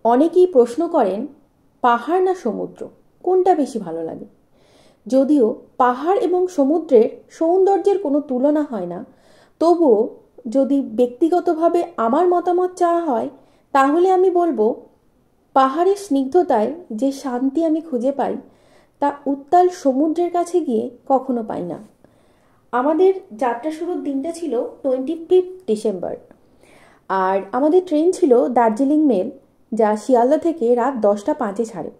অনেকেই প্রশ্ন করেন পাহাড় না সমুদ্র কোনটা বেশি ভালো লাগে। যদিও পাহাড় এবং সমুদ্রের সৌন্দর্যের কোনো তুলনা হয় না, তবুও যদি ব্যক্তিগতভাবে আমার মতামত চাওয়া হয় তাহলে আমি বলবো পাহাড়ের স্নিগ্ধতায় যে শান্তি আমি খুঁজে পাই তা উত্তাল সমুদ্রের কাছে গিয়ে কখনো পাই না। আমাদের যাত্রা শুরুর দিনটা ছিল 25 ডিসেম্বর, আর আমাদের ট্রেন ছিল দার্জিলিং মেল, যা শিয়ালদা থেকে রাত 10টা 5-এ ছাড়ে।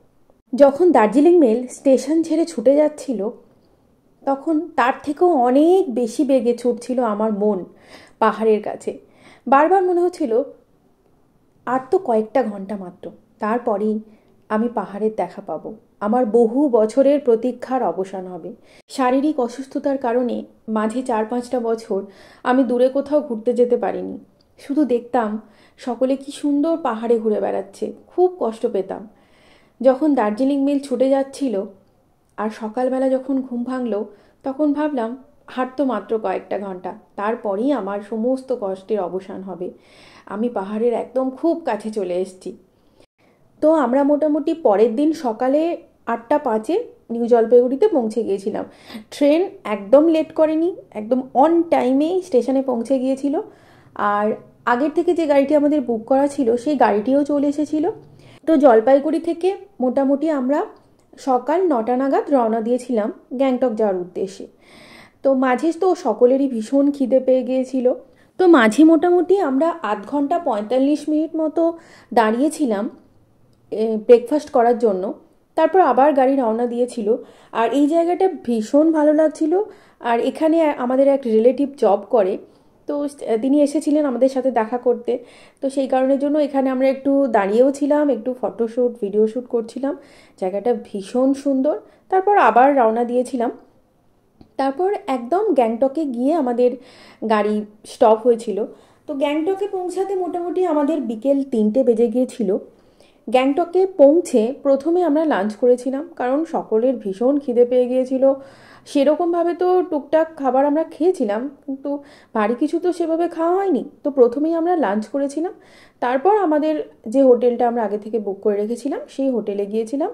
যখন দার্জিলিং মেল স্টেশন ছেড়ে ছুটে যাচ্ছিল তখন তার থেকেও অনেক বেশি বেগে ছুটছিল আমার মন পাহাড়ের কাছে। বারবার মনে হচ্ছিল আর তো কয়েকটা ঘন্টা মাত্র, তারপরেই আমি পাহাড়ের দেখা পাবো, আমার বহু বছরের প্রতীক্ষার অবসান হবে। শারীরিক অসুস্থতার কারণে মাঝে 4-5টা বছর আমি দূরে কোথাও ঘুরতে যেতে পারিনি। শুধু দেখতাম সকলে কি সুন্দর পাহাড়ে ঘুরে বেড়াচ্ছে, খুব কষ্ট পেতাম। যখন দার্জিলিং মেল ছুটে যাচ্ছিল আর সকালবেলা যখন ঘুম ভাঙলো তখন ভাবলাম হাঁটতো মাত্র কয়েকটা ঘন্টা, তারপরেই আমার সমস্ত কষ্টের অবসান হবে, আমি পাহাড়ের একদম খুব কাছে চলে এসেছি। তো আমরা মোটামুটি পরের দিন সকালে 8টা 5-এ নিউ জলপাইগুড়িতে পৌঁছে গিয়েছিলাম। ট্রেন একদম লেট করেনি, একদম অন টাইমেই স্টেশনে পৌঁছে গিয়েছিল। আর আগের থেকে যে গাড়িটি আমাদের বুক করা ছিল সেই গাড়িটিও চলে এসেছিল। তো জলপাইগুড়ি থেকে মোটামুটি আমরা সকাল 9টা নাগাদ রওনা দিয়েছিলাম গ্যাংটক যাওয়ার উদ্দেশ্যে। তো মাঝে তো সকলেরই ভীষণ খিদে পেয়ে গিয়েছিল, তো মাঝে মোটামুটি আমরা আধ ঘন্টা 45 মিনিট মতো দাঁড়িয়েছিলাম ব্রেকফাস্ট করার জন্য। তারপর আবার গাড়ি রওনা দিয়েছিল। আর এই জায়গাটা ভীষণ ভালো লাগছিল। আর এখানে আমাদের এক রিলেটিভ জব করে, তো তিনি এসেছিলেন আমাদের সাথে দেখা করতে। তো সেই কারণের জন্য এখানে আমরা একটু দাঁড়িয়েও ছিলাম, একটু ফটোশ্যুট ভিডিও শ্যুট করছিলাম। জায়গাটা ভীষণ সুন্দর। তারপর আবার রওনা দিয়েছিলাম। তারপর একদম গ্যাংটকে গিয়ে আমাদের গাড়ি স্টপ হয়েছিল। তো গ্যাংটকে পৌঁছাতে মোটামুটি আমাদের বিকেল 3টে বেজে গিয়েছিল। গ্যাংটকে পৌঁছে প্রথমে আমরা লাঞ্চ করেছিলাম, কারণ সকলের ভীষণ খিদে পেয়ে গিয়েছিল। সেরকমভাবে তো টুকটাক খাবার আমরা খেয়েছিলাম, কিন্তু ভারী কিছু তো সেভাবে খাওয়া হয়নি। তো প্রথমেই আমরা লাঞ্চ করেছিলাম, তারপর আমাদের যে হোটেলটা আমরা আগে থেকে বুক করে রেখেছিলাম সেই হোটেলে গিয়েছিলাম।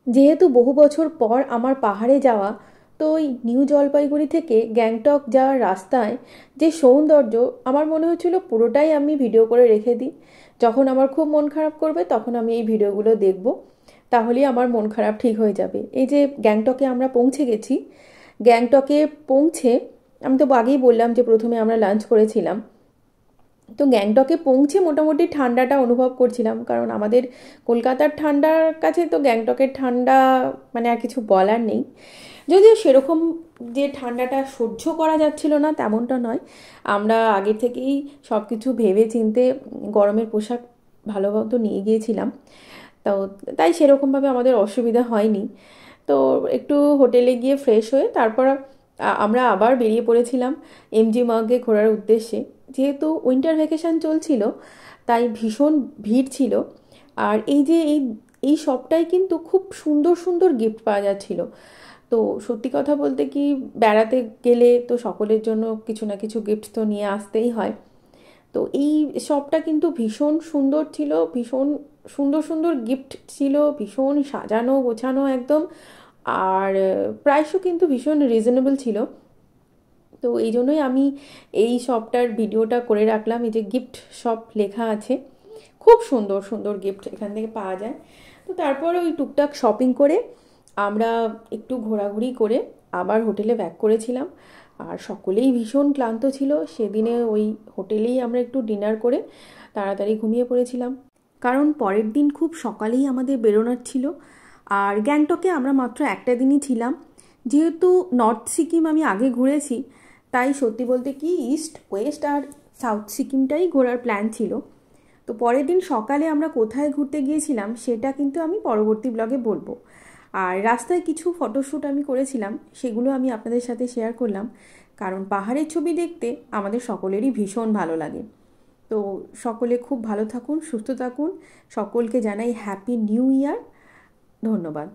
যেহেতু বহু বছর পর আমার পাহাড়ে যাওয়া, তো ওই নিউ জলপাইগুড়ি থেকে গ্যাংটক যাওয়ার রাস্তায় যে সৌন্দর্য, আমার মনে হচ্ছিল পুরোটাই আমি ভিডিও করে রেখে দিই। যখন আমার খুব মন খারাপ করবে তখন আমি এই ভিডিওগুলো দেখব, তাহলেই আমার মন খারাপ ঠিক হয়ে যাবে। এই যে গ্যাংটকে আমরা পৌঁছে গেছি, গ্যাংটকে পৌঁছে আমি তো আগেই বললাম যে প্রথমে আমরা লাঞ্চ করেছিলাম। তো গ্যাংটকে পৌঁছে মোটামুটি ঠান্ডাটা অনুভব করছিলাম, কারণ আমাদের কলকাতার ঠান্ডার কাছে তো গ্যাংটকের ঠান্ডা মানে আর কিছু বলার নেই। যদিও সেরকম যে ঠান্ডাটা সহ্য করা যাচ্ছিল না তেমনটা নয়, আমরা আগের থেকেই সব কিছু ভেবে চিনতে গরমের পোশাক ভালো মতো নিয়ে গিয়েছিলাম। তো তাই সেরকমভাবে আমাদের অসুবিধা হয়নি। তো একটু হোটেলে গিয়ে ফ্রেশ হয়ে তারপর আমরা আবার বেরিয়ে পড়েছিলাম এমজি মার্গে ঘোরার উদ্দেশ্যে। যেহেতু উইন্টার ভ্যাকেশন চলছিল তাই ভীষণ ভিড় ছিল। আর এই যে এই সবটাই কিন্তু খুব সুন্দর সুন্দর গিফট পাওয়া যাচ্ছিল। তো সত্যি কথা বলতে কি, বেড়াতে গেলে তো সকলের জন্য কিছু না কিছু গিফট তো নিয়ে আসতেই হয়। তো এই শপটা কিন্তু ভীষণ সুন্দর ছিল, ভীষণ সুন্দর সুন্দর গিফট ছিল, ভীষণ সাজানো গোছানো একদম। আর প্রাইসও কিন্তু ভীষণ রিজনেবল ছিল। তো এই জন্যই আমি এই শপটার ভিডিওটা করে রাখলাম। এই যে গিফট শপ লেখা আছে, খুব সুন্দর সুন্দর গিফট এখান থেকে পাওয়া যায়। তো তারপরে ওই টুকটাক শপিং করে আমরা একটু ঘোরাঘুরি করে আবার হোটেলে ব্যাক করেছিলাম। আর সকলেই ভীষণ ক্লান্ত ছিল, সেদিনে ওই হোটেলেই আমরা একটু ডিনার করে তাড়াতাড়ি ঘুমিয়ে পড়েছিলাম, কারণ পরের দিন খুব সকালেই আমাদের বেরোনোর ছিল। আর গ্যাংটকে আমরা মাত্র একটা দিনই ছিলাম। যেহেতু নর্থ সিকিম আমি আগে ঘুরেছি, তাই সত্যি বলতে কি ইস্ট ওয়েস্ট আর সাউথ সিকিমটাই ঘোরার প্ল্যান ছিল। তো পরের দিন সকালে আমরা কোথায় ঘুরতে গিয়েছিলাম সেটা কিন্তু আমি পরবর্তী ব্লগে বলবো। আর রাস্তায় কিছু ফটোশ্যুট আমি করেছিলাম, সেগুলো আমি আপনাদের সাথে শেয়ার করলাম, কারণ পাহাড়ের ছবি দেখতে আমাদের সকলেরই ভীষণ ভালো লাগে। তো সকলে খুব ভালো থাকুন, সুস্থ থাকুন, সকলকে জানাই হ্যাপি নিউ ইয়ার। ধন্যবাদ।